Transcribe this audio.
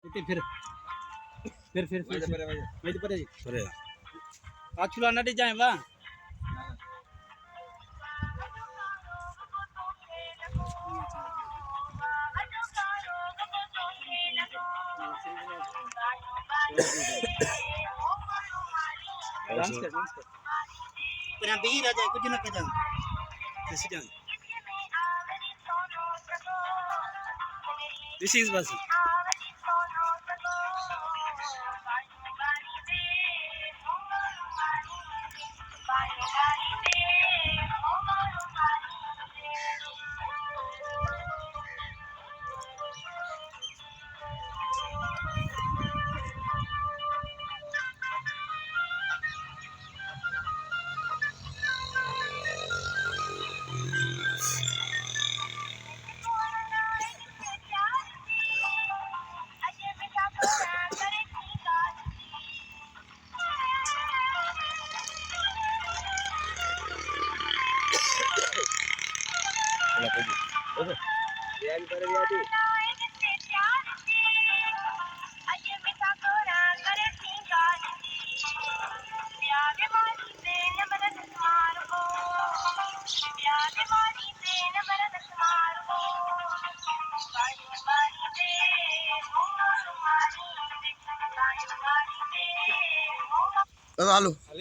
इथे फिर माहिती पडे बरे आचुला नटी जाए बा डांस कर तेरा बीर आ जाए कुछ ना कजा this is this is basi Lalu